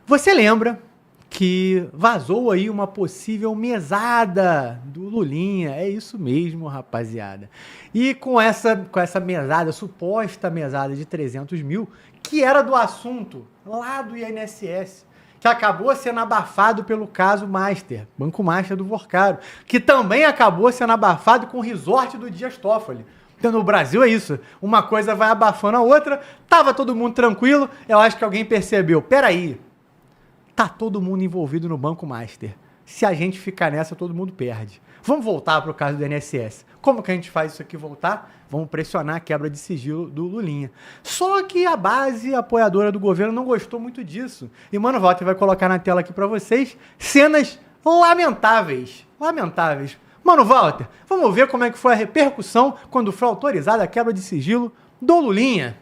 Você lembra que vazou aí uma possível mesada do Lulinha? É isso mesmo, rapaziada. E com essa mesada, suposta mesada de 300 mil, que era do assunto lá do INSS, que acabou sendo abafado pelo caso Master, Banco Master do Vorcaro, que também acabou sendo abafado com o resort do Dias Toffoli. Então, no Brasil é isso, uma coisa vai abafando a outra, tava todo mundo tranquilo, eu acho que alguém percebeu, peraí, tá todo mundo envolvido no Banco Master. Se a gente ficar nessa, todo mundo perde. Vamos voltar para o caso do INSS. Como que a gente faz isso aqui voltar? Vamos pressionar a quebra de sigilo do Lulinha. Só que a base apoiadora do governo não gostou muito disso. E Mano Walter vai colocar na tela aqui para vocês cenas lamentáveis. Lamentáveis. Mano Walter, vamos ver como é que foi a repercussão quando foi autorizada a quebra de sigilo do Lulinha.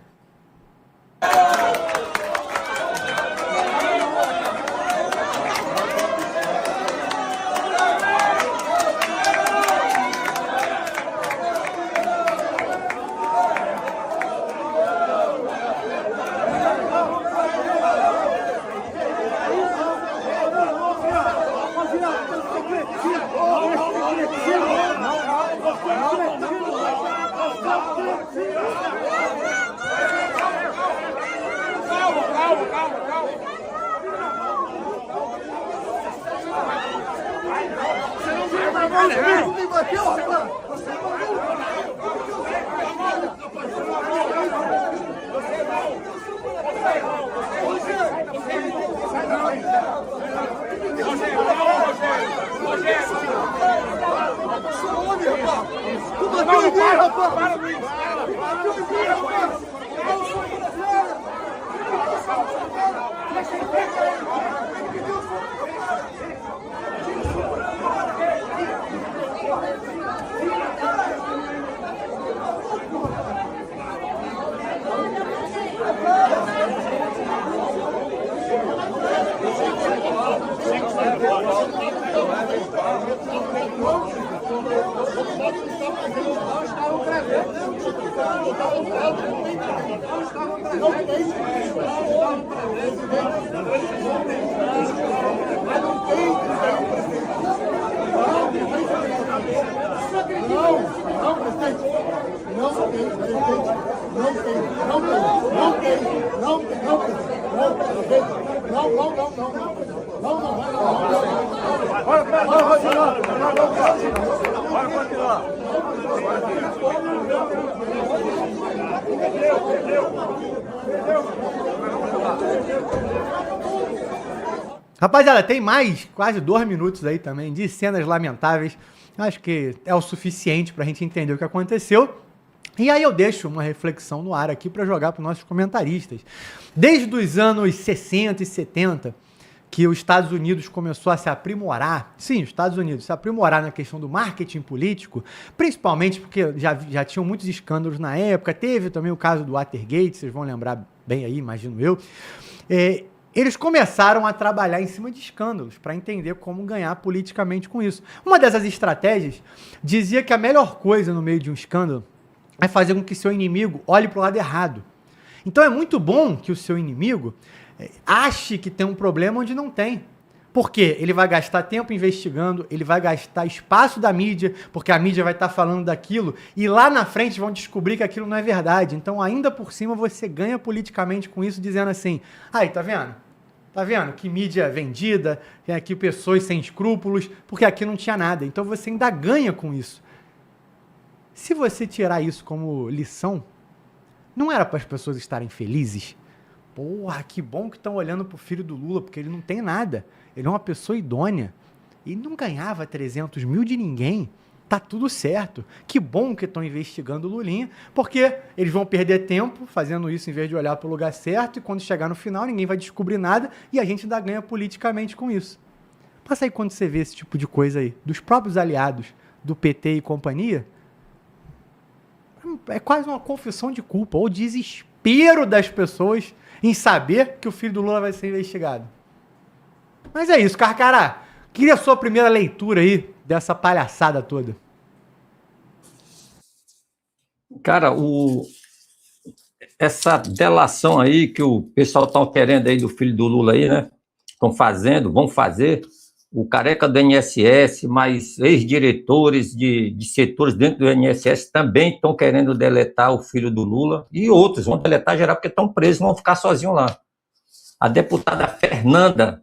Rapaziada, tem mais quase 2 minutos aí também de cenas lamentáveis. Acho que é o suficiente pra gente entender o que aconteceu. E aí eu deixo uma reflexão no ar aqui para jogar para os nossos comentaristas. Desde os anos 60 e 70, que os Estados Unidos começou a se aprimorar, sim, os Estados Unidos se aprimorar na questão do marketing político, principalmente porque já tinham muitos escândalos na época, teve também o caso do Watergate, vocês vão lembrar bem aí, imagino eu. Eles começaram a trabalhar em cima de escândalos para entender como ganhar politicamente com isso. Uma dessas estratégias dizia que a melhor coisa no meio de um escândalo é fazer com que seu inimigo olhe para o lado errado. Então é muito bom que o seu inimigo ache que tem um problema onde não tem. Por quê? Ele vai gastar tempo investigando, ele vai gastar espaço da mídia, porque a mídia vai estar falando daquilo, e lá na frente vão descobrir que aquilo não é verdade. Então, ainda por cima, você ganha politicamente com isso, dizendo assim, aí, tá vendo? Tá vendo? Que mídia vendida, tem aqui pessoas sem escrúpulos, porque aqui não tinha nada. Então, você ainda ganha com isso. Se você tirar isso como lição, não era para as pessoas estarem felizes? Porra, que bom que estão olhando pro filho do Lula, porque ele não tem nada. Ele é uma pessoa idônea. Ele não ganhava 300 mil de ninguém. Tá tudo certo. Que bom que estão investigando o Lulinha, porque eles vão perder tempo fazendo isso em vez de olhar pro lugar certo, e quando chegar no final ninguém vai descobrir nada e a gente ainda ganha politicamente com isso. Passa aí quando você vê esse tipo de coisa aí, dos próprios aliados do PT e companhia, é quase uma confissão de culpa, ou desespero das pessoas em saber que o filho do Lula vai ser investigado. Mas é isso, Carcará. Queria a sua primeira leitura aí dessa palhaçada toda. Cara, essa delação aí que o pessoal tá querendo aí do filho do Lula aí, né? estão fazendo, vão fazer, o careca do INSS, mas ex-diretores de setores dentro do INSS também estão querendo deletar o filho do Lula, e outros vão deletar geral porque estão presos, vão ficar sozinhos lá. A deputada Fernanda,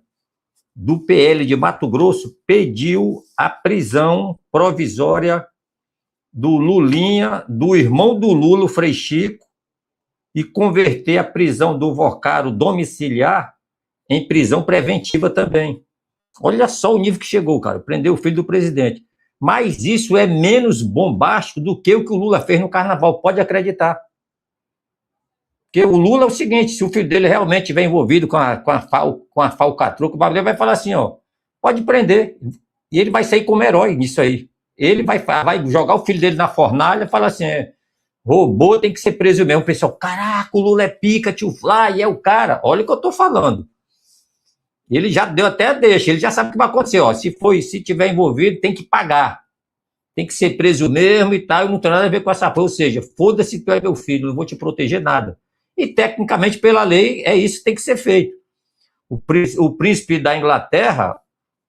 do PL de Mato Grosso, pediu a prisão provisória do Lulinha, do irmão do Lula, o Frei Chico, e converter a prisão do Vocaro domiciliar em prisão preventiva também. Olha só o nível que chegou, cara, prender o filho do presidente. Mas isso é menos bombástico do que o Lula fez no Carnaval, pode acreditar. Porque o Lula é o seguinte, se o filho dele realmente estiver envolvido com a falcatrua, o Babel vai falar assim, ó, pode prender, e ele vai sair como herói nisso aí. Ele vai jogar o filho dele na fornalha e falar assim, roubou, tem que ser preso mesmo. O pessoal, caraca, o Lula é pica, tio Fly, é o cara. Olha o que eu tô falando. Ele já deu até a deixa, ele já sabe o que vai acontecer, ó, se tiver envolvido, tem que pagar. Tem que ser preso mesmo e tal, eu não tenho nada a ver com essa porra, ou seja, foda-se que tu é meu filho, não vou te proteger nada. E, tecnicamente, pela lei, é isso que tem que ser feito. O príncipe da Inglaterra,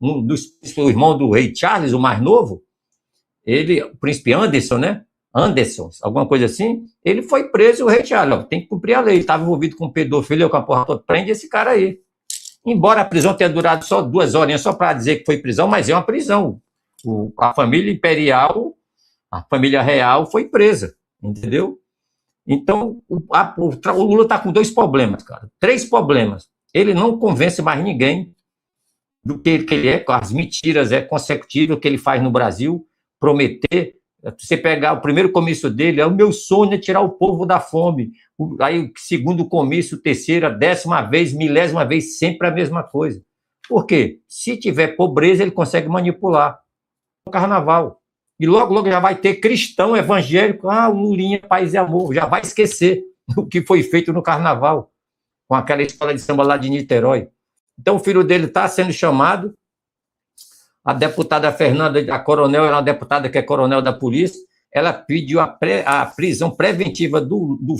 o irmão do rei Charles, o mais novo, o príncipe Anderson, né? Anderson, alguma coisa assim, ele foi preso e o rei Charles, ó, tem que cumprir a lei, ele estava envolvido com pedofilia, com a porra toda, prende esse cara aí. Embora a prisão tenha durado só 2 horinhas, só para dizer que foi prisão, mas é uma prisão. A família imperial, a família real foi presa, entendeu? Então, o Lula está com 2 problemas, cara. 3 problemas. Ele não convence mais ninguém do que ele é, com as mentiras consecutivas que ele faz no Brasil, prometer. Você pegar o primeiro comício dele, o meu sonho é tirar o povo da fome. Aí o segundo comício, terceira, 10ª vez, 1000ª vez, sempre a mesma coisa. Por quê? Se tiver pobreza, ele consegue manipular o carnaval. E logo, logo já vai ter cristão evangélico, o Lulinha, paz e amor, já vai esquecer o que foi feito no carnaval, com aquela escola de samba lá de Niterói. Então o filho dele está sendo chamado, a deputada Fernanda, a coronel, era uma deputada que é coronel da polícia, ela pediu a prisão preventiva do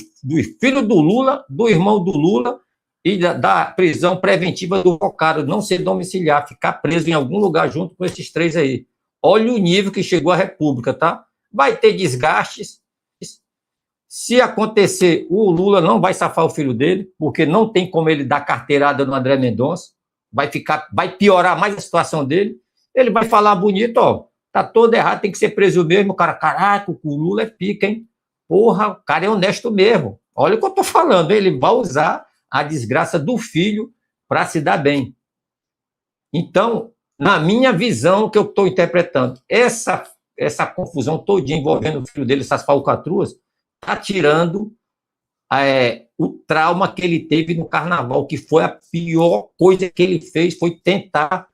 filho do Lula, do irmão do Lula, e da prisão preventiva do Vocaro, não ser domiciliar, ficar preso em algum lugar junto com esses 3 aí. Olha o nível que chegou a República, tá? Vai ter desgastes. Se acontecer, o Lula não vai safar o filho dele, porque não tem como ele dar carteirada no André Mendonça, vai piorar mais a situação dele. Ele vai falar bonito, ó, tá todo errado, tem que ser preso mesmo. O cara, caraca, o Lula é pica, hein? Porra, o cara é honesto mesmo. Olha o que eu tô falando, ele vai usar a desgraça do filho para se dar bem. Então, na minha visão, que eu estou interpretando, essa confusão todinha envolvendo o filho dele, essas falcatruas, está tirando o trauma que ele teve no carnaval, que foi a pior coisa que ele fez, foi tentar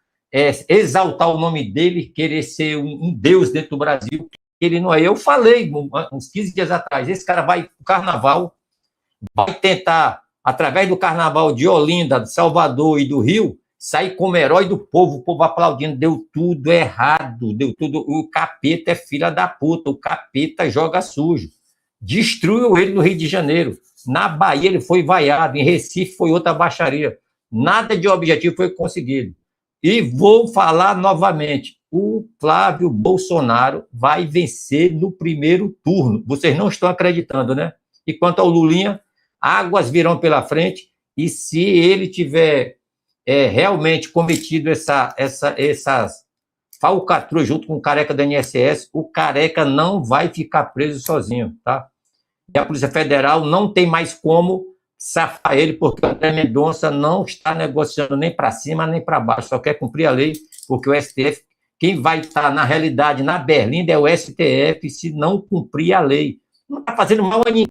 exaltar o nome dele, querer ser um deus dentro do Brasil, ele não é. Eu falei uns 15 dias atrás, esse cara vai pro carnaval, vai tentar, através do carnaval de Olinda, de Salvador e do Rio, sair como herói do povo, o povo aplaudindo, deu tudo errado, deu tudo, o capeta é filha da puta, o capeta joga sujo, destruiu ele no Rio de Janeiro, na Bahia ele foi vaiado, em Recife foi outra baixaria, nada de objetivo foi conseguido. E vou falar novamente, o Flávio Bolsonaro vai vencer no primeiro turno, vocês não estão acreditando, né? E quanto ao Lulinha, águas virão pela frente, e se ele tiver realmente cometido essas falcatruas junto com o careca da INSS, o careca não vai ficar preso sozinho, tá? E a Polícia Federal não tem mais como safar ele, porque o André Mendonça não está negociando nem para cima nem para baixo, só quer cumprir a lei, porque o STF, quem vai estar na realidade na Berlinda é o STF, se não cumprir a lei. Não está fazendo mal a ninguém,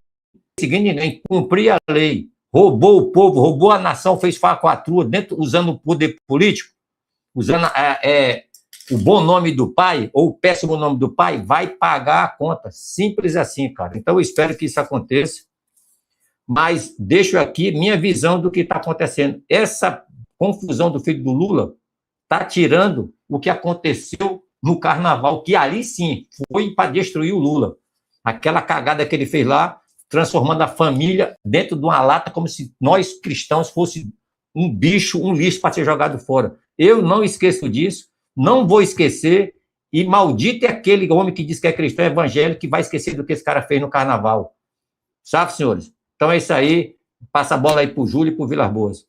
seguindo ninguém, cumprir a lei. Roubou o povo, roubou a nação, fez falcatrua, usando o poder político, usando o bom nome do pai, ou o péssimo nome do pai, vai pagar a conta. Simples assim, cara. Então, eu espero que isso aconteça, mas deixo aqui minha visão do que está acontecendo. Essa confusão do filho do Lula está tirando o que aconteceu no carnaval, que ali sim foi para destruir o Lula. Aquela cagada que ele fez lá, transformando a família dentro de uma lata, como se nós cristãos fosse um bicho, um lixo para ser jogado fora. Eu não esqueço disso, não vou esquecer, e maldito é aquele homem que diz que é cristão evangélico que vai esquecer do que esse cara fez no carnaval. Sabe, senhores? Então é isso aí, passa a bola aí pro Júlio e pro Vilas Boas.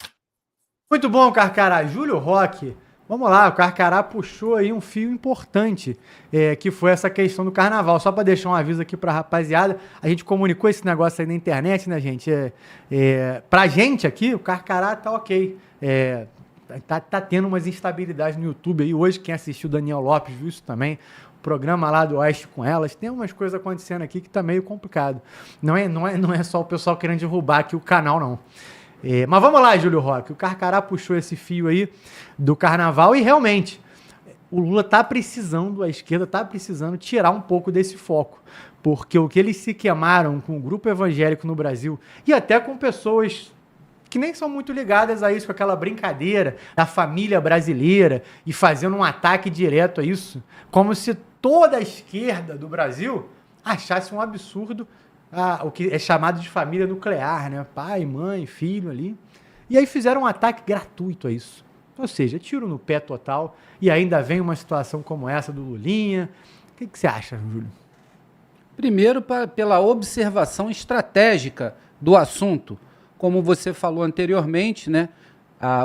Muito bom, Carcará. Júlio Roque. Vamos lá, o Carcará puxou aí um fio importante, que foi essa questão do carnaval. Só para deixar um aviso aqui pra rapaziada, a gente comunicou esse negócio aí na internet, né, gente? Pra gente aqui, o Carcará tá ok. Tá tendo umas instabilidades no YouTube aí. Hoje, quem assistiu o Daniel Lopes viu isso também. O programa lá do Oeste com Elas. Tem umas coisas acontecendo aqui que tá meio complicado. Não é só o pessoal querendo derrubar aqui o canal, não. Mas vamos lá, Júlio Roque. O Carcará puxou esse fio aí do carnaval e realmente o Lula tá precisando, a esquerda tá precisando tirar um pouco desse foco. Porque o que eles se queimaram com o grupo evangélico no Brasil e até com pessoas que nem são muito ligadas a isso, com aquela brincadeira da família brasileira e fazendo um ataque direto a isso, como se toda a esquerda do Brasil achasse um absurdo o que é chamado de família nuclear, né? Pai, mãe, filho ali. E aí fizeram um ataque gratuito a isso. Ou seja, tiro no pé total e ainda vem uma situação como essa do Lulinha. O que você acha, Júlio? Primeiro, pela observação estratégica do assunto. Como você falou anteriormente, né?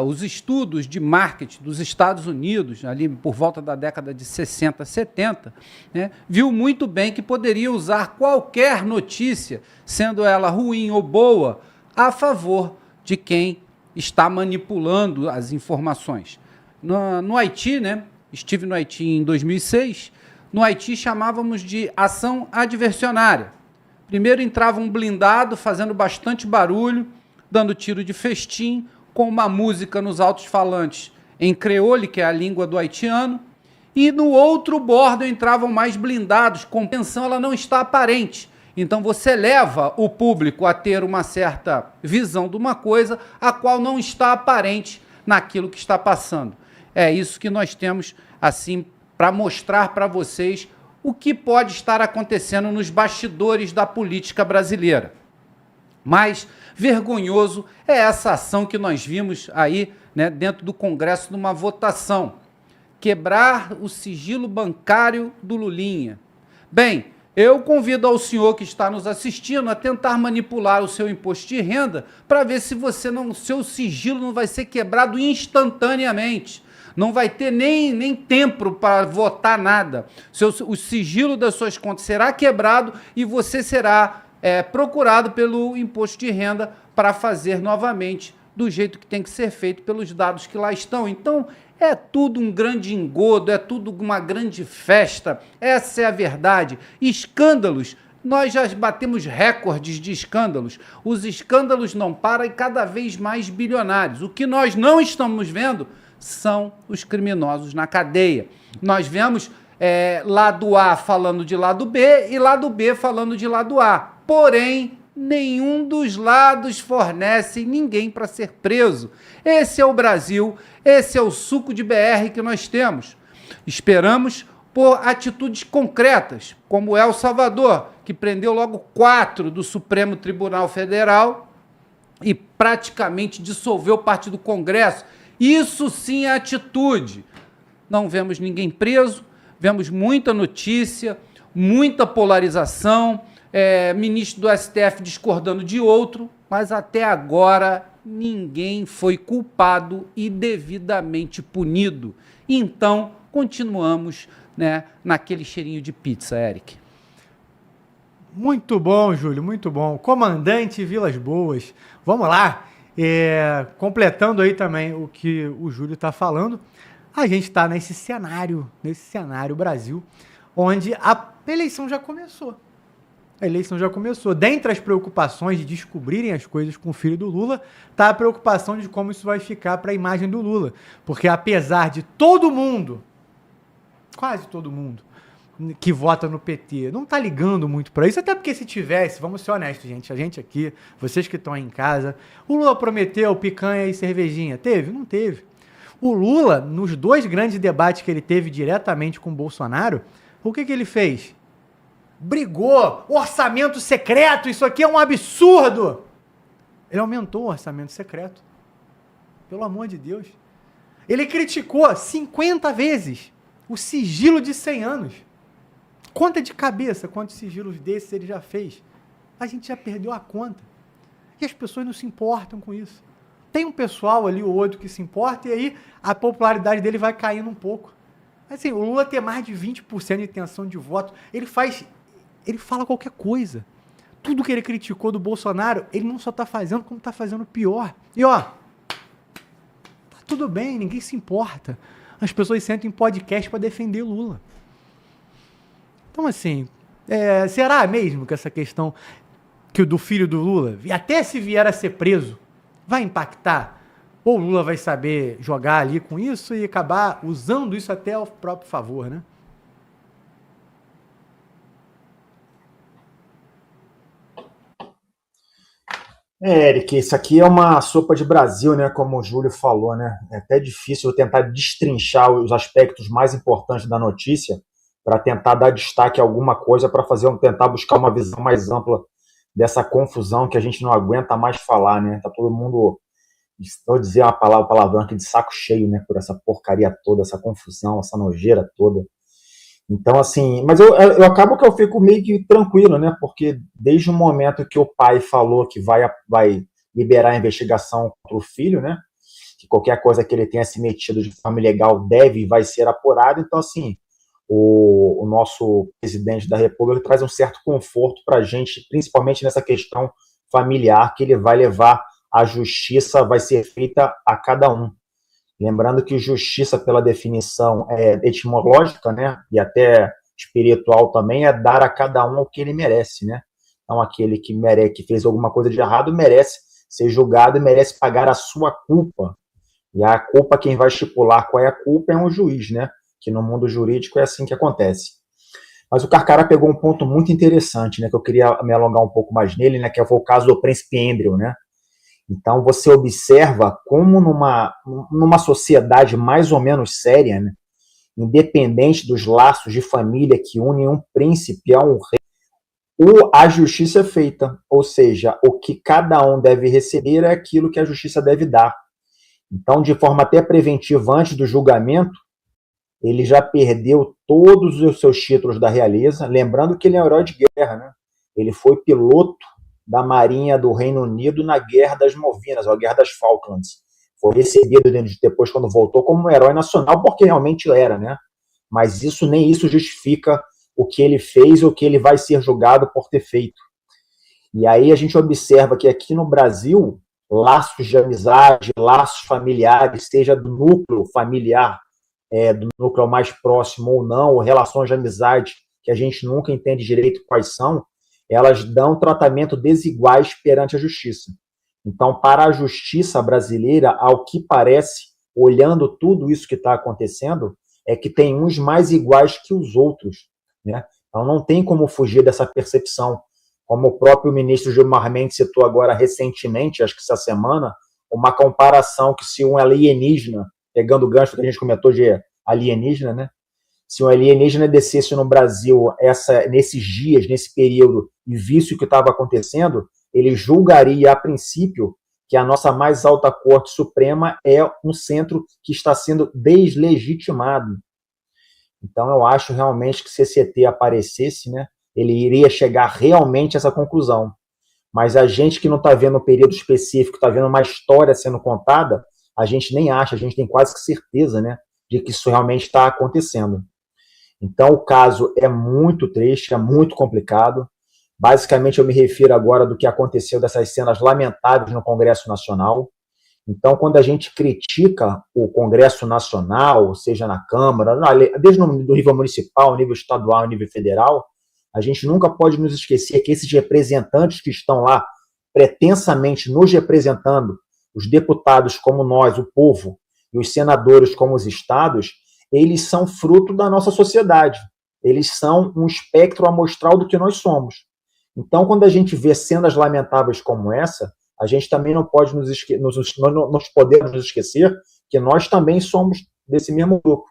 Os estudos de marketing dos Estados Unidos, ali por volta da década de 60, 70, né, viu muito bem que poderia usar qualquer notícia, sendo ela ruim ou boa, a favor de quem está manipulando as informações. No Haiti, né, estive no Haiti em 2006, no Haiti chamávamos de ação adversionária. Primeiro entrava um blindado fazendo bastante barulho, dando tiro de festim, com uma música nos altos-falantes em creole, que é a língua do haitiano, e no outro bordo entravam mais blindados, com tensão ela não está aparente. Então você leva o público a ter uma certa visão de uma coisa a qual não está aparente naquilo que está passando. É isso que nós temos, assim, para mostrar para vocês o que pode estar acontecendo nos bastidores da política brasileira. Mas vergonhoso é essa ação que nós vimos aí, né, dentro do Congresso numa votação. Quebrar o sigilo bancário do Lulinha. Bem, eu convido ao senhor que está nos assistindo a tentar manipular o seu imposto de renda para ver se seu sigilo não vai ser quebrado instantaneamente. Não vai ter nem tempo para votar nada. O sigilo das suas contas será quebrado e você será procurado pelo imposto de renda para fazer novamente do jeito que tem que ser feito pelos dados que lá estão. Então, é tudo um grande engodo, é tudo uma grande festa, essa é a verdade. Escândalos, nós já batemos recordes de escândalos. Os escândalos não param e cada vez mais bilionários. O que nós não estamos vendo são os criminosos na cadeia. Nós vemos lado A falando de lado B e lado B falando de lado A. Porém, nenhum dos lados fornece ninguém para ser preso. Esse é o Brasil, esse é o suco de BR que nós temos. Esperamos por atitudes concretas, como El Salvador, que prendeu logo 4 do Supremo Tribunal Federal e praticamente dissolveu parte do Congresso. Isso sim é atitude. Não vemos ninguém preso, vemos muita notícia, muita polarização, ministro do STF discordando de outro, mas até agora ninguém foi culpado e devidamente punido. Então, continuamos, né, naquele cheirinho de pizza, Eric. Muito bom, Júlio, muito bom. Comandante Vilas Boas. Vamos lá. Completando aí também o que o Júlio está falando, a gente está nesse cenário Brasil, onde a eleição já começou. A eleição já começou. Dentre as preocupações de descobrirem as coisas com o filho do Lula, está a preocupação de como isso vai ficar para a imagem do Lula. Porque apesar de todo mundo, quase todo mundo, que vota no PT, não está ligando muito para isso, até porque se tivesse, vamos ser honestos, gente, a gente aqui, vocês que estão aí em casa, o Lula prometeu picanha e cervejinha. Teve? Não teve. O Lula, nos 2 grandes debates que ele teve diretamente com o Bolsonaro, o que ele fez? Brigou, orçamento secreto, isso aqui é um absurdo. Ele aumentou o orçamento secreto. pelo amor de Deus. Ele criticou 50 vezes o sigilo de 100 anos. Conta de cabeça quantos sigilos desses ele já fez. A gente já perdeu a conta. E as pessoas não se importam com isso. Tem um pessoal ali, o outro, que se importa, e aí a popularidade dele vai caindo um pouco. Assim, o Lula tem mais de 20% de intenção de voto. Ele fala qualquer coisa. Tudo que ele criticou do Bolsonaro, ele não só está fazendo, como está fazendo pior. E ó, tá tudo bem, ninguém se importa. As pessoas sentam em podcast para defender Lula. Então, assim, será mesmo que essa questão do filho do Lula, e até se vier a ser preso, vai impactar? Ou o Lula vai saber jogar ali com isso e acabar usando isso até ao próprio favor, né? Eric, isso aqui é uma sopa de Brasil, né? Como o Júlio falou, né? É até difícil eu tentar destrinchar os aspectos mais importantes da notícia para tentar dar destaque a alguma coisa, para tentar buscar uma visão mais ampla dessa confusão que a gente não aguenta mais falar, né? Tá todo mundo, vou dizer uma palavra, palavrão aqui, de saco cheio, né? Por essa porcaria toda, essa confusão, essa nojeira toda. Então, assim, mas eu acabo que eu fico meio que tranquilo, né? Porque desde o momento que o pai falou que vai liberar a investigação contra o filho, né? Que qualquer coisa que ele tenha se metido de forma ilegal deve e vai ser apurado. Então, assim, o nosso presidente da República traz um certo conforto para a gente, principalmente nessa questão familiar, que ele vai levar à justiça, vai ser feita a cada um. Lembrando que justiça, pela definição etimológica, né, e até espiritual também, é dar a cada um o que ele merece, né? Então, aquele que fez alguma coisa de errado merece ser julgado e merece pagar a sua culpa. E a culpa, quem vai estipular qual é a culpa é um juiz, né? Que no mundo jurídico é assim que acontece. Mas o Carcará pegou um ponto muito interessante, né, que eu queria me alongar um pouco mais nele, né, que foi o caso do príncipe Andrew, né? Então, você observa como numa sociedade mais ou menos séria, né, independente dos laços de família que unem um príncipe a um rei, a justiça é feita. Ou seja, o que cada um deve receber é aquilo que a justiça deve dar. Então, de forma até preventiva, antes do julgamento, ele já perdeu todos os seus títulos da realeza, lembrando que ele é um herói de guerra, né? Ele foi piloto da Marinha do Reino Unido na Guerra das Malvinas, ou a Guerra das Falklands. Foi recebido depois, quando voltou, como um herói nacional, porque realmente era, né? Mas nem isso justifica o que ele fez ou o que ele vai ser julgado por ter feito. E aí a gente observa que aqui no Brasil, laços de amizade, laços familiares, seja do núcleo familiar, do núcleo mais próximo ou não, ou relações de amizade que a gente nunca entende direito quais são, elas dão tratamento desiguais perante a justiça. Então, para a justiça brasileira, ao que parece, olhando tudo isso que está acontecendo, é que tem uns mais iguais que os outros, né? Então, não tem como fugir dessa percepção. Como o próprio ministro Gilmar Mendes citou agora recentemente, acho que essa semana, uma comparação que se um alienígena, pegando o gancho que a gente comentou de alienígena, né? Se um alienígena descesse no Brasil nesses dias, nesse período, e visse o que estava acontecendo, ele julgaria, a princípio, que a nossa mais alta Corte Suprema é um centro que está sendo deslegitimado. Então, eu acho realmente que se esse ET aparecesse, né, ele iria chegar realmente a essa conclusão. Mas a gente que não está vendo um período específico, está vendo uma história sendo contada, a gente nem acha, a gente tem quase que certeza, né, de que isso realmente está acontecendo. Então, o caso é muito triste, é muito complicado. Basicamente, eu me refiro agora do que aconteceu, dessas cenas lamentáveis no Congresso Nacional. Então, quando a gente critica o Congresso Nacional, seja na Câmara, desde no nível municipal, nível estadual, nível federal, a gente nunca pode nos esquecer que esses representantes que estão lá, pretensamente nos representando, os deputados como nós, o povo, e os senadores como os estados, eles são fruto da nossa sociedade. Eles são um espectro amostral do que nós somos. Então, quando a gente vê cenas lamentáveis como essa, a gente também não pode nós podemos nos esquecer que nós também somos desse mesmo grupo.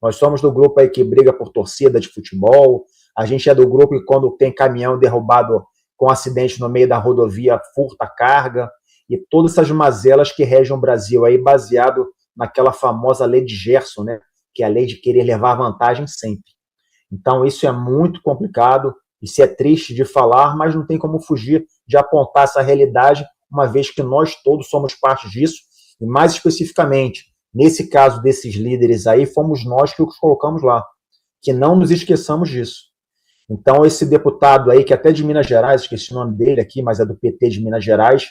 Nós somos do grupo aí que briga por torcida de futebol, a gente é do grupo que quando tem caminhão derrubado com acidente no meio da rodovia, furta carga. e todas essas mazelas que regem o Brasil aí, baseado naquela famosa lei de Gerson, né? Que é a lei de querer levar vantagem sempre. Então, isso é muito complicado, isso é triste de falar, mas não tem como fugir de apontar essa realidade, uma vez que nós todos somos parte disso, e mais especificamente, nesse caso desses líderes aí, fomos nós que os colocamos lá, que não nos esqueçamos disso. Então, esse deputado aí, que até de Minas Gerais, esqueci o nome dele aqui, mas é do PT de Minas Gerais,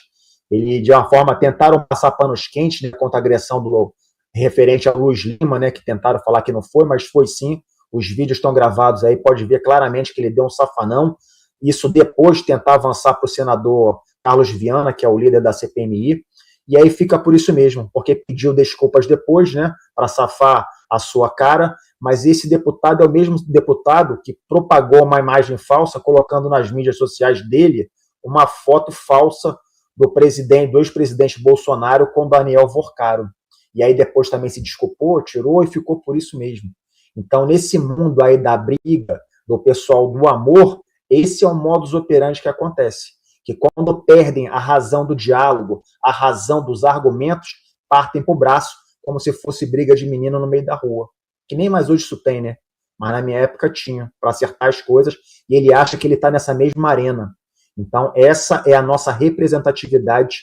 ele, de uma forma, tentaram passar panos quentes, né, contra a agressão do referente a Luiz Lima, né, que tentaram falar que não foi, mas foi sim. Os vídeos estão gravados aí, pode ver claramente que ele deu um safanão. Isso depois de tentar avançar para o senador Carlos Viana, que é o líder da CPMI, e aí fica por isso mesmo, porque pediu desculpas depois, né, para safar a sua cara, mas esse deputado é o mesmo deputado que propagou uma imagem falsa, colocando nas mídias sociais dele uma foto falsa do ex-presidente Bolsonaro com Daniel Vorcaro. E aí depois também se desculpou, tirou e ficou por isso mesmo. Então, nesse mundo aí da briga, do pessoal do amor, esse é o modus operandi que acontece. Que quando perdem a razão do diálogo, a razão dos argumentos, partem para o braço, como se fosse briga de menino no meio da rua. Que nem mais hoje isso tem, né? Mas na minha época tinha, para acertar as coisas, e ele acha que ele está nessa mesma arena. Então, essa é a nossa representatividade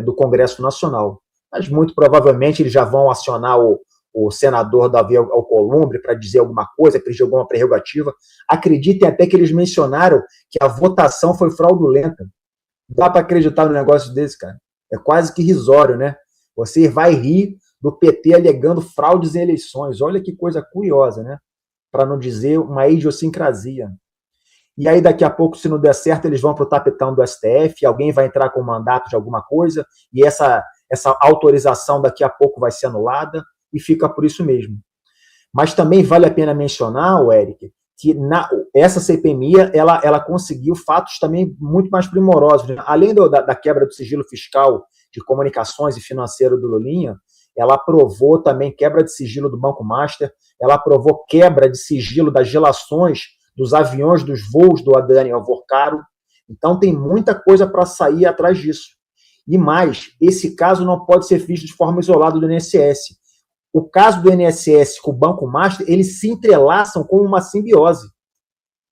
do Congresso Nacional. Mas muito provavelmente eles já vão acionar o senador Davi Alcolumbre para dizer alguma coisa, pedir alguma prerrogativa. Acreditem até que eles mencionaram que a votação foi fraudulenta. Dá para acreditar num negócio desse, cara? É quase que irrisório, né? Você vai rir do PT alegando fraudes em eleições. Olha que coisa curiosa, né? Para não dizer uma idiosincrasia. E aí, daqui a pouco, se não der certo, eles vão para o tapetão do STF, alguém vai entrar com mandato de alguma coisa, e essa autorização daqui a pouco vai ser anulada, e fica por isso mesmo. Mas também vale a pena mencionar, Eric, que essa CPMI ela conseguiu fatos também muito mais primorosos. Né? Além da quebra do sigilo fiscal de comunicações e financeiro do Lulinha, ela aprovou também quebra de sigilo do Banco Master, ela aprovou quebra de sigilo das relações dos aviões, dos voos do Daniel Vorcaro. Então tem muita coisa para sair atrás disso. E mais, esse caso não pode ser visto de forma isolada do INSS. O caso do INSS com o Banco Master, eles se entrelaçam como uma simbiose.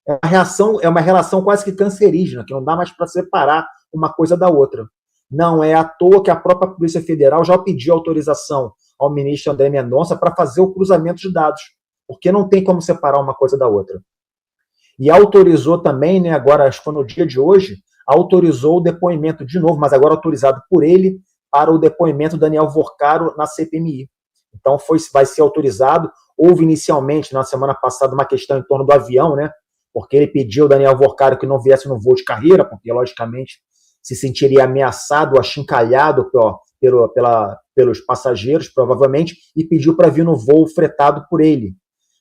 É uma relação quase que cancerígena, que não dá mais para separar uma coisa da outra. Não é à toa que a própria Polícia Federal já pediu autorização ao ministro André Mendonça para fazer o cruzamento de dados, porque não tem como separar uma coisa da outra. E autorizou também, né, agora acho que foi no dia de hoje, autorizou o depoimento de novo, mas agora autorizado por ele, para o depoimento do Daniel Vorcaro na CPMI. Então vai ser autorizado. Houve inicialmente, na semana passada, uma questão em torno do avião, né? Porque ele pediu ao Daniel Vorcaro que não viesse no voo de carreira, porque, logicamente, se sentiria ameaçado, achincalhado pelos passageiros, provavelmente, e pediu para vir no voo fretado por ele.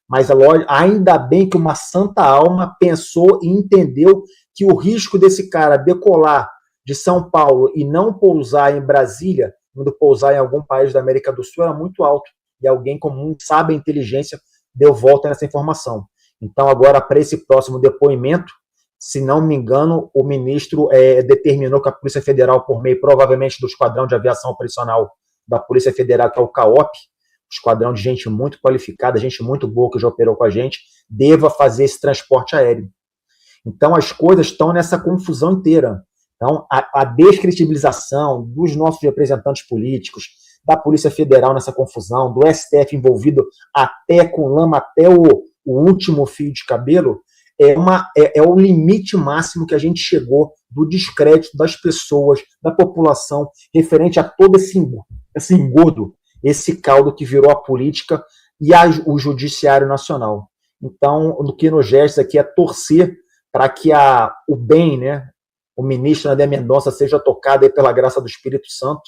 Mas ainda bem que uma santa alma pensou e entendeu que o risco desse cara decolar de São Paulo e não pousar em Brasília, quando pousar em algum país da América do Sul, era muito alto. E alguém comum, sabe a inteligência, deu volta nessa informação. Então, agora, para esse próximo depoimento, se não me engano, o ministro determinou que a Polícia Federal, por meio, provavelmente, do Esquadrão de Aviação Operacional da Polícia Federal, que é o CAOP, esquadrão de gente muito qualificada, gente muito boa que já operou com a gente, deva fazer esse transporte aéreo. Então, as coisas estão nessa confusão inteira. Então, a descredibilização dos nossos representantes políticos, da Polícia Federal nessa confusão, do STF envolvido até com lama, até o último fio de cabelo, é o limite máximo que a gente chegou do descrédito das pessoas, da população, referente a todo esse engodo, esse caldo que virou a política e o Judiciário Nacional. Então, o que nos resta aqui é torcer para que o bem, né, o ministro André Mendonça seja tocado aí pela graça do Espírito Santo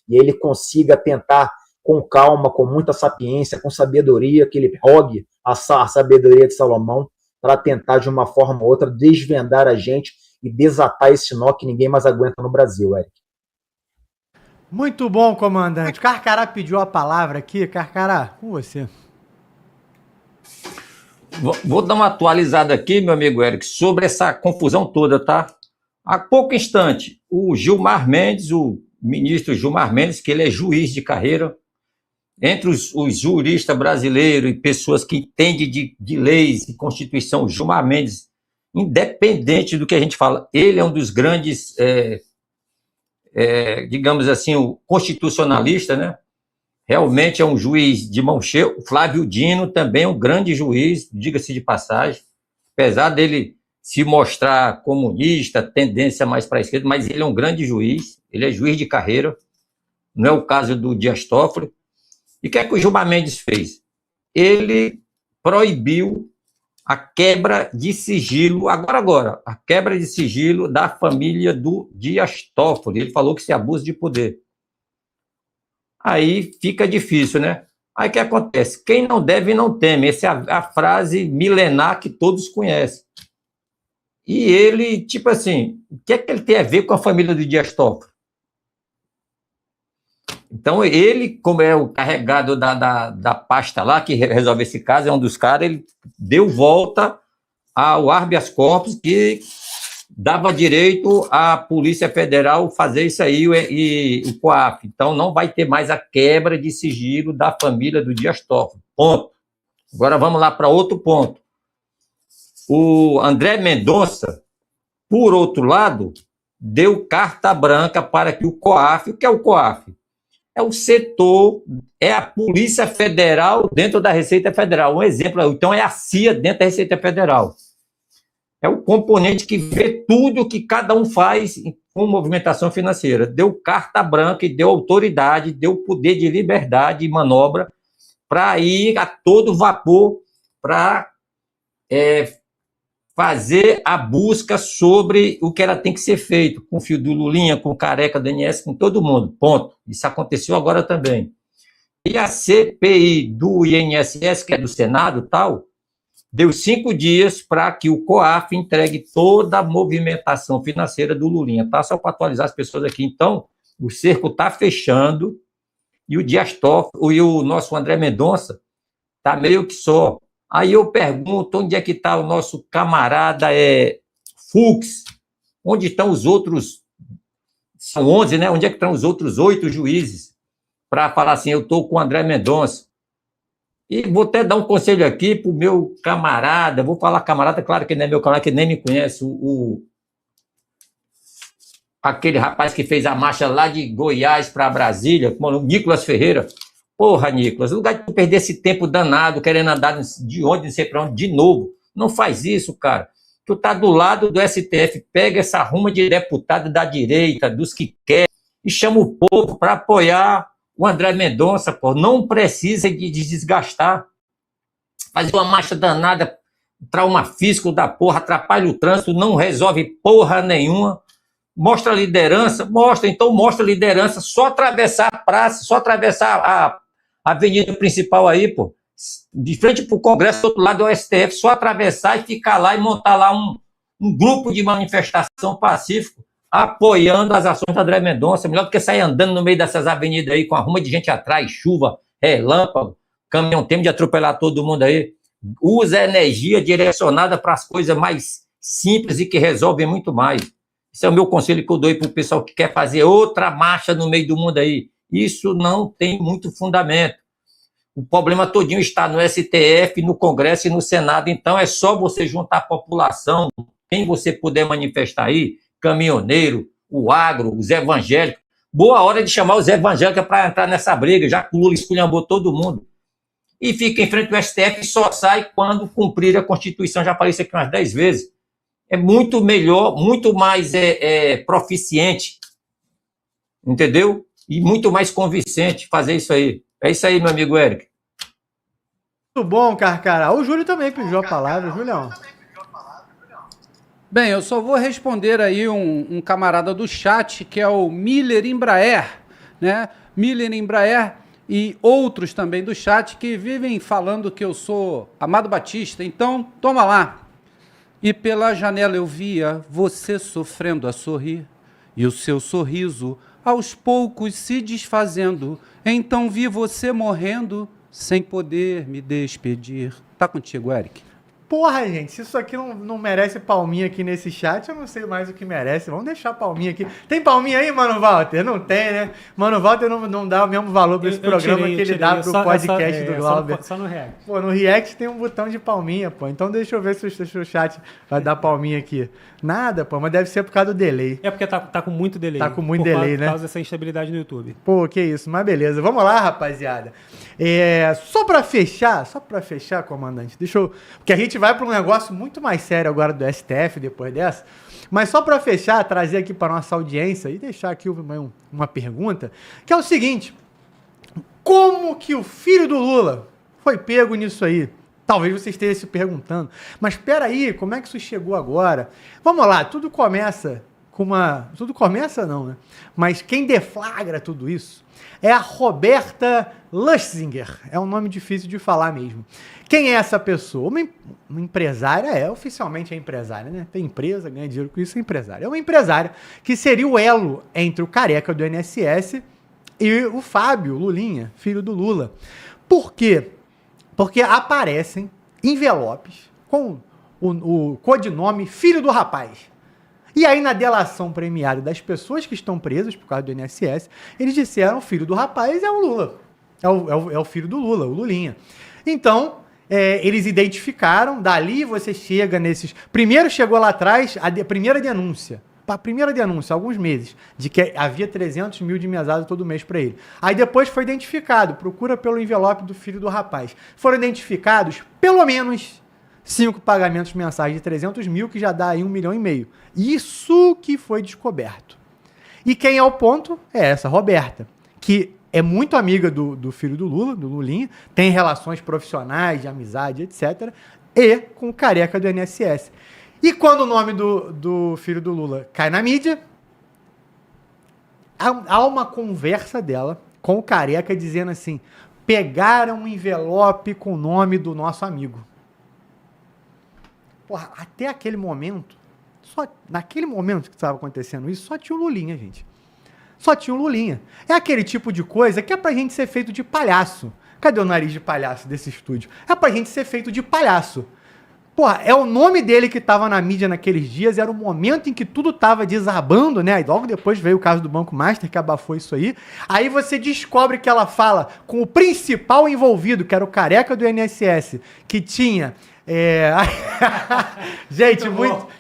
e ele consiga tentar, com calma, com muita sapiência, com sabedoria, que ele rogue a sabedoria de Salomão para tentar, de uma forma ou outra, desvendar a gente e desatar esse nó que ninguém mais aguenta no Brasil, Eric. Muito bom, comandante. Carcará pediu a palavra aqui. Carcará, com você. Vou dar uma atualizada aqui, meu amigo Eric, sobre essa confusão toda, tá? Há pouco instante, o Gilmar Mendes, o ministro Gilmar Mendes, que ele é juiz de carreira. Entre os juristas brasileiros e pessoas que entendem de leis e Constituição, Gilmar Mendes, independente do que a gente fala, ele é um dos grandes, digamos assim, o constitucionalista, né? Realmente é um juiz de mão cheia. O Flávio Dino também é um grande juiz, diga-se de passagem, apesar dele se mostrar comunista, tendência mais para a esquerda, mas ele é um grande juiz, ele é juiz de carreira, não é o caso do Dias Toffoli. E o que é que o Gilmar Mendes fez? Ele proibiu a quebra de sigilo, agora, a quebra de sigilo da família do Dias Toffoli. Ele falou que isso é abuso de poder. Aí fica difícil, né? Aí o que acontece? Quem não deve, não teme. Essa é a frase milenar que todos conhecem. E ele, tipo assim, o que é que ele tem a ver com a família do Dias Toffoli? Então, ele, como é o carregado da pasta lá, que resolve esse caso, é um dos caras, ele deu volta ao habeas corpus, que dava direito à Polícia Federal fazer isso aí e o COAF. Então, não vai ter mais a quebra de sigilo da família do Dias Toffoli. Ponto. Agora, vamos lá para outro ponto. O André Mendonça, por outro lado, deu carta branca para que o COAF, o que é o COAF? É o setor, é a Polícia Federal dentro da Receita Federal. Um exemplo, então é a CIA dentro da Receita Federal. É o componente que vê tudo que cada um faz com movimentação financeira. Deu carta branca e deu autoridade, deu poder de liberdade e manobra para ir a todo vapor para fazer a busca sobre o que ela tem que ser feito, com o fio do Lulinha, com o Careca, do INSS, com todo mundo, ponto. Isso aconteceu agora também. E a CPI do INSS, que é do Senado tal, deu 5 dias para que o COAF entregue toda a movimentação financeira do Lulinha, tá? Só para atualizar as pessoas aqui. Então, o cerco está fechando e o Dias Toffoli, e o nosso André Mendonça, está meio que só. Aí eu pergunto, onde é que está o nosso camarada Fux? Onde estão os outros, são 11, né? Onde é que estão os outros 8 juízes? Para falar assim, eu estou com o André Mendonça. E vou até dar um conselho aqui para o meu camarada, vou falar camarada, claro que não é meu camarada, que nem me conhece, aquele rapaz que fez a marcha lá de Goiás para Brasília, o Nicolas Ferreira. Porra, Nicolas, no lugar de tu perder esse tempo danado, querendo andar de onde, não sei para onde, de novo, não faz isso, cara. Tu tá do lado do STF, pega essa ruma de deputado da direita, dos que quer, e chama o povo para apoiar o André Mendonça, pô. Não precisa de desgastar. Fazer uma marcha danada, trauma físico da porra, atrapalha o trânsito, não resolve porra nenhuma. Mostra liderança? Mostra, então mostra liderança. Só atravessar a praça, só atravessar a avenida principal aí, pô. De frente para o Congresso, do outro lado do STF, só atravessar e ficar lá e montar lá um grupo de manifestação pacífico, apoiando as ações do André Mendonça. Melhor do que sair andando no meio dessas avenidas aí, com a ruma de gente atrás, chuva, relâmpago, caminhão, tempo de atropelar todo mundo aí. Usa a energia direcionada para as coisas mais simples e que resolvem muito mais. Esse é o meu conselho que eu dou para o pessoal que quer fazer outra marcha no meio do mundo aí. Isso não tem muito fundamento. O problema todinho está no STF, no Congresso e no Senado. Então é só você juntar a população, quem você puder manifestar aí, caminhoneiro, o agro, os evangélicos. Boa hora de chamar os evangélicos para entrar nessa briga, já que o Lula esculhambou todo mundo. E fica em frente ao STF e só sai quando cumprir a Constituição. Já falei isso aqui umas 10 vezes. É muito melhor, muito mais proficiente, entendeu? E muito mais convincente fazer isso aí. É isso aí, meu amigo Eric. Muito bom, Carcará. O Júlio também pediu a palavra, Julião. Bem, eu só vou responder aí um camarada do chat, que é o Miller Embraer, né? Miller Embraer e outros também do chat que vivem falando que eu sou Amado Batista. Então, toma lá. E pela janela eu via você sofrendo a sorrir, e o seu sorriso aos poucos se desfazendo. Então vi você morrendo sem poder me despedir. Tá contigo, Eric. Porra, gente, se isso aqui não merece palminha aqui nesse chat, eu não sei mais o que merece. Vamos deixar palminha aqui. Tem palminha aí, Mano Walter? Não tem, né? Mano Walter não dá o mesmo valor pra esse programa que ele dá pro podcast do Glauber. Só no React. Pô, no React tem um botão de palminha, pô. Então deixa eu ver se o chat vai dar palminha aqui. Nada, pô, mas deve ser por causa do delay. É porque tá com muito delay. Tá com muito delay, né? Por causa dessa instabilidade no YouTube. Pô, que isso, mas beleza. Vamos lá, rapaziada. Só pra fechar, comandante, deixa eu... Porque a gente vai pra um negócio muito mais sério agora do STF depois dessa. Mas só pra fechar, trazer aqui pra nossa audiência e deixar aqui uma pergunta, que é o seguinte: como que o filho do Lula foi pego nisso aí? Talvez você esteja se perguntando. Mas espera aí, como é que isso chegou agora? Vamos lá, tudo começa com uma... Tudo começa não, né? Mas quem deflagra tudo isso é a Roberta Luxinger. É um nome difícil de falar mesmo. Quem é essa pessoa? Uma empresária, oficialmente é empresária, né? Tem empresa, ganha dinheiro com isso, é empresária. É uma empresária que seria o elo entre o careca do INSS e o Fábio Lulinha, filho do Lula. Por quê? Porque aparecem envelopes com o codinome Filho do Rapaz. E aí, na delação premiada das pessoas que estão presas por causa do INSS, eles disseram: o filho do rapaz é o Lula. É o filho do Lula, o Lulinha. Então, eles identificaram, dali você chega nesses... Primeiro chegou lá atrás a primeira denúncia. A primeira denúncia, há alguns meses, de que havia 300 mil de mesada todo mês para ele. Aí depois foi identificado, procura pelo envelope do filho do rapaz. Foram identificados pelo menos 5 pagamentos mensais de 300 mil, que já dá aí 1,5 milhão. Isso que foi descoberto. E quem é o ponto é essa Roberta, que é muito amiga do filho do Lula, do Lulinha, tem relações profissionais, de amizade, etc. E com o careca do INSS. E quando o nome do filho do Lula cai na mídia, há uma conversa dela com o careca dizendo assim: pegaram um envelope com o nome do nosso amigo. Porra, até aquele momento, naquele momento que estava acontecendo isso, só tinha o Lulinha, gente. Só tinha o Lulinha. É aquele tipo de coisa que é pra gente ser feito de palhaço. Cadê o nariz de palhaço desse estúdio? É pra gente ser feito de palhaço. Porra, é o nome dele que tava na mídia naqueles dias, era o momento em que tudo tava desabando, né? E logo depois veio o caso do Banco Master, que abafou isso aí. Aí você descobre que ela fala com o principal envolvido, que era o careca do INSS, que tinha... Gente,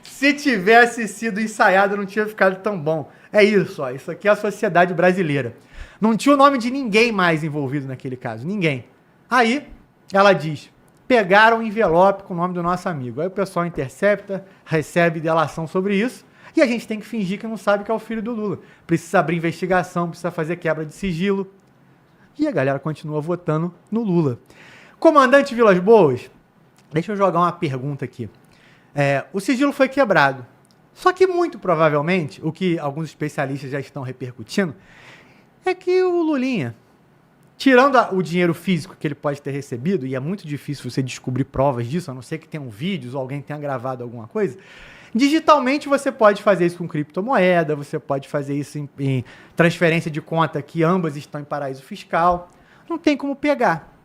se tivesse sido ensaiado, não tinha ficado tão bom. É isso, ó. Isso aqui é a sociedade brasileira. Não tinha o nome de ninguém mais envolvido naquele caso. Ninguém. Aí, ela diz: pegaram o envelope com o nome do nosso amigo. Aí o pessoal intercepta, recebe delação sobre isso, e a gente tem que fingir que não sabe que é o filho do Lula. Precisa abrir investigação, precisa fazer quebra de sigilo. E a galera continua votando no Lula. Comandante Vilas Boas, deixa eu jogar uma pergunta aqui. O sigilo foi quebrado. Só que, muito provavelmente, o que alguns especialistas já estão repercutindo é que o Lulinha, tirando o dinheiro físico que ele pode ter recebido, e é muito difícil você descobrir provas disso, a não ser que tenham vídeos ou alguém tenha gravado alguma coisa, digitalmente você pode fazer isso com criptomoeda, você pode fazer isso em transferência de conta que ambas estão em paraíso fiscal. Não tem como pegar.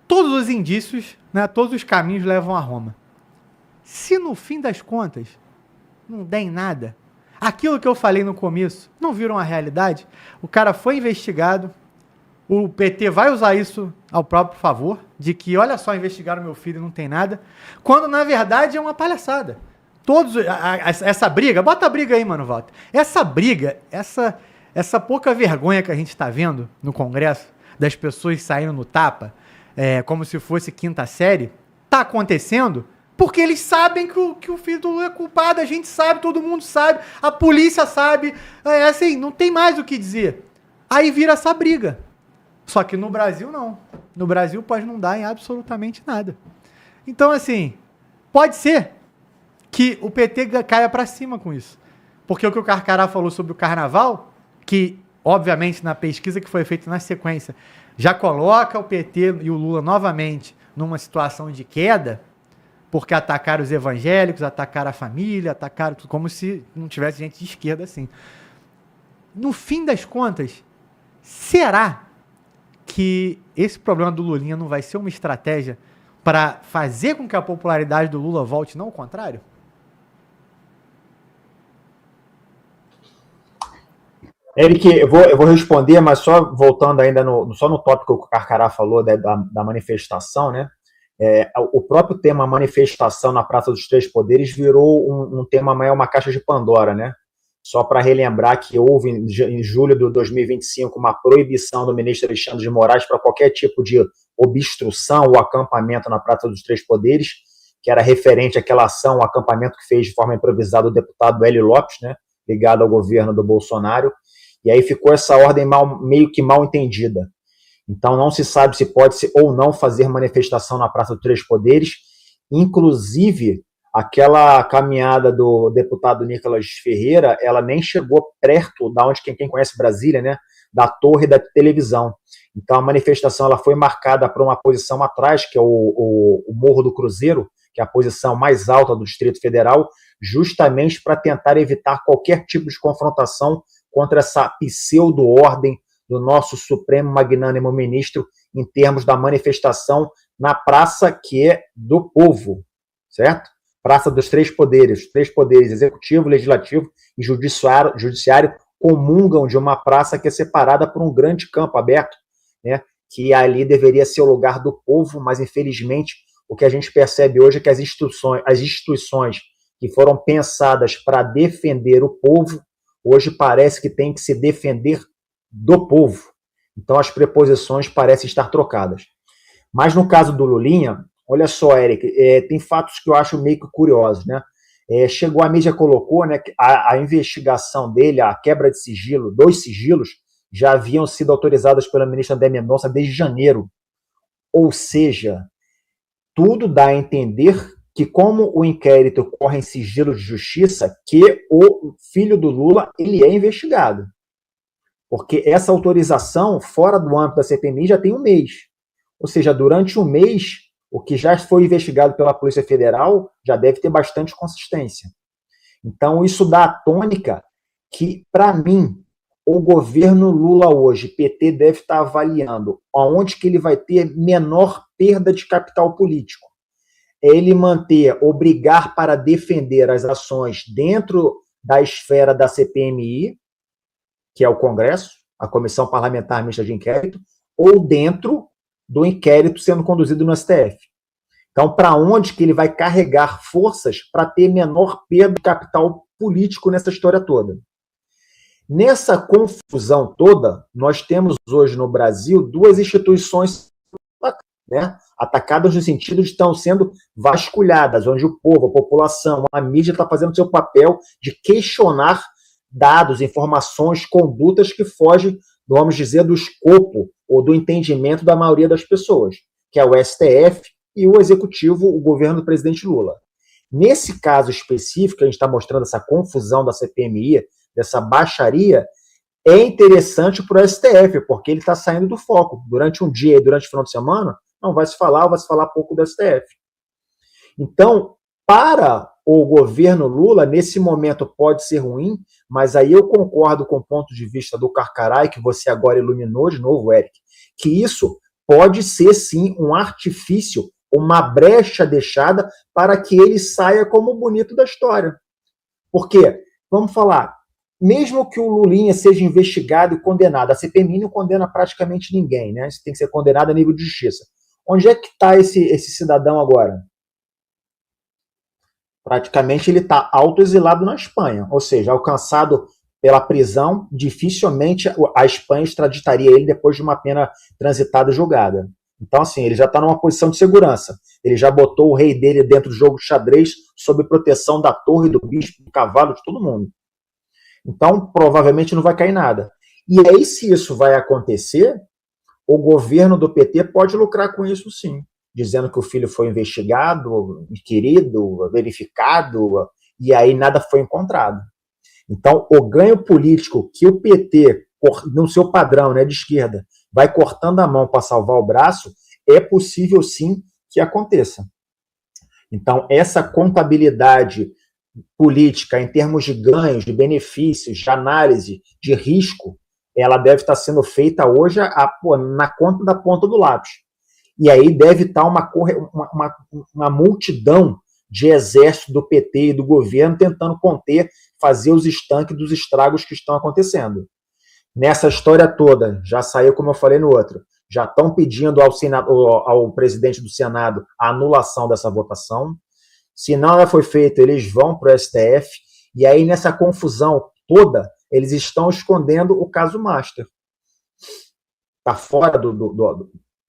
Todos os indícios, né, todos os caminhos levam a Roma. Se no fim das contas não der em nada, aquilo que eu falei no começo não vira uma realidade, o cara foi investigado, o PT vai usar isso ao próprio favor, de que, olha só, investigaram meu filho e não tem nada, quando na verdade é uma palhaçada. Essa briga, bota a briga aí, Mano Walter. Essa briga, essa pouca vergonha que a gente está vendo no Congresso, das pessoas saindo no tapa, como se fosse quinta série, tá acontecendo porque eles sabem que o filho do Lula é culpado, a gente sabe, todo mundo sabe, a polícia sabe, assim, não tem mais o que dizer. Aí vira essa briga. Só que no Brasil não. No Brasil pode não dar em absolutamente nada. Então, assim, pode ser que o PT caia pra cima com isso. Porque o que o Carcará falou sobre o carnaval, que, obviamente, na pesquisa que foi feita na sequência, já coloca o PT e o Lula novamente numa situação de queda, porque atacaram os evangélicos, atacaram a família, atacaram tudo, como se não tivesse gente de esquerda assim. No fim das contas, será que esse problema do Lulinha não vai ser uma estratégia para fazer com que a popularidade do Lula volte, não o contrário? Eric, eu vou responder, mas só voltando ainda só no tópico que o Carcará falou da manifestação, né? O próprio tema manifestação na Praça dos Três Poderes virou um tema maior, uma caixa de Pandora, né? Só para relembrar que houve, em julho de 2025, uma proibição do ministro Alexandre de Moraes para qualquer tipo de obstrução ou acampamento na Praça dos Três Poderes, que era referente àquela ação, o acampamento que fez de forma improvisada o deputado Hélio Lopes, né, ligado ao governo do Bolsonaro, e aí ficou essa ordem meio que mal entendida. Então não se sabe se pode ou não fazer manifestação na Praça dos Três Poderes, inclusive aquela caminhada do deputado Nicolas Ferreira, ela nem chegou perto da onde quem conhece Brasília, né, da torre da televisão. Então a manifestação ela foi marcada para uma posição atrás, que é o Morro do Cruzeiro, que é a posição mais alta do Distrito Federal, justamente para tentar evitar qualquer tipo de confrontação contra essa pseudo-ordem do nosso Supremo Magnânimo Ministro em termos da manifestação na praça que é do povo, certo? Praça dos Três Poderes, executivo, legislativo e judiciário comungam de uma praça que é separada por um grande campo aberto, né, que ali deveria ser o lugar do povo, mas infelizmente o que a gente percebe hoje é que as instituições que foram pensadas para defender o povo, hoje parece que tem que se defender do povo. Então as preposições parecem estar trocadas. Mas no caso do Lulinha, olha só, Eric, tem fatos que eu acho meio que curiosos, né? Chegou, a mídia colocou, né, que a investigação dele, a quebra de sigilo, 2 sigilos, já haviam sido autorizadas pela ministra André Mendonça desde janeiro. Ou seja, tudo dá a entender que, como o inquérito corre em sigilo de justiça, que o filho do Lula ele é investigado. Porque essa autorização, fora do âmbito da CPMI, já tem um mês. Ou seja, durante um mês, o que já foi investigado pela Polícia Federal já deve ter bastante consistência. Então, isso dá a tônica que, para mim, o governo Lula hoje, PT, deve estar avaliando aonde que ele vai ter menor perda de capital político. É ele obrigar para defender as ações dentro da esfera da CPMI, que é o Congresso, a Comissão Parlamentar Mista de Inquérito, ou dentro do inquérito sendo conduzido no STF. Então, para onde que ele vai carregar forças para ter menor perda de capital político nessa história toda? Nessa confusão toda, nós temos hoje no Brasil 2 instituições, né, atacadas no sentido de estão sendo vasculhadas, onde o povo, a população, a mídia está fazendo seu papel de questionar dados, informações, condutas que fogem, vamos dizer, do escopo ou do entendimento da maioria das pessoas, que é o STF e o Executivo, o governo do presidente Lula. Nesse caso específico, a gente está mostrando essa confusão da CPMI, dessa baixaria, é interessante para o STF, porque ele está saindo do foco. Durante um dia e durante o final de semana, não vai se falar, ou vai se falar pouco do STF. Então, para o governo Lula, nesse momento pode ser ruim, mas aí eu concordo com o ponto de vista do Carcará, que você agora iluminou de novo, Eric, que isso pode ser, sim, um artifício, uma brecha deixada para que ele saia como o bonito da história. Por quê? Vamos falar, mesmo que o Lulinha seja investigado e condenado, a CPMI não condena praticamente ninguém, né? Isso tem que ser condenado a nível de justiça. Onde é que está esse cidadão agora? Praticamente ele está autoexilado na Espanha, ou seja, alcançado pela prisão, dificilmente a Espanha extraditaria ele depois de uma pena transitada e julgada. Então, assim, ele já está numa posição de segurança. Ele já botou o rei dele dentro do jogo de xadrez sob proteção da torre, do bispo, do cavalo, de todo mundo. Então, provavelmente não vai cair nada. E aí, se isso vai acontecer, o governo do PT pode lucrar com isso, sim. Dizendo que o filho foi investigado, inquirido, verificado, e aí nada foi encontrado. Então, o ganho político que o PT, no seu padrão, né, de esquerda, vai cortando a mão para salvar o braço, é possível, sim, que aconteça. Então, essa contabilidade política em termos de ganhos, de benefícios, de análise, de risco, ela deve estar sendo feita hoje na conta da ponta do lápis. E aí deve estar uma multidão de exército do PT e do governo tentando conter, fazer os estanques dos estragos que estão acontecendo. Nessa história toda, já saiu, como eu falei no outro, já estão pedindo ao presidente do Senado a anulação dessa votação. Se nada foi feito, eles vão para o STF, e aí nessa confusão toda, eles estão escondendo o caso Master. Está fora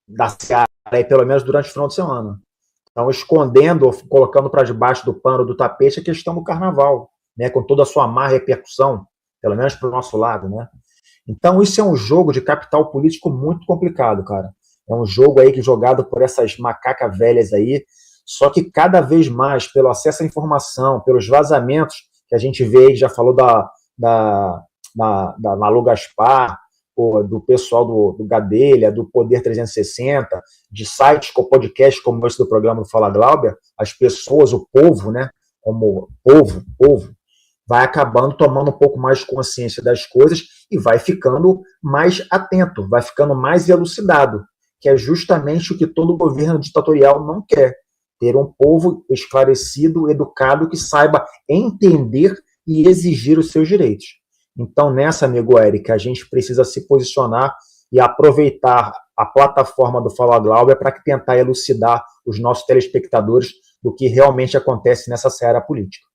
da seara, aí, pelo menos durante o final de semana. Estão escondendo, colocando para debaixo do pano, do tapete, a questão do carnaval, né, com toda a sua má repercussão, pelo menos para o nosso lado, né? Então, isso é um jogo de capital político muito complicado, cara. É um jogo aí que jogado por essas macacas velhas aí, só que cada vez mais, pelo acesso à informação, pelos vazamentos que a gente vê, já falou da Malu Gaspar, do pessoal do Gadelha, do Poder 360, de sites com podcast como esse do programa do Fala Glauber, as pessoas, o povo, né, como povo, vai acabando tomando um pouco mais de consciência das coisas e vai ficando mais atento, vai ficando mais elucidado, que é justamente o que todo governo ditatorial não quer. Ter um povo esclarecido, educado, que saiba entender e exigir os seus direitos. Então, nessa, amigo Eric, a gente precisa se posicionar e aproveitar a plataforma do Fala Glauber para tentar elucidar os nossos telespectadores do que realmente acontece nessa seara política.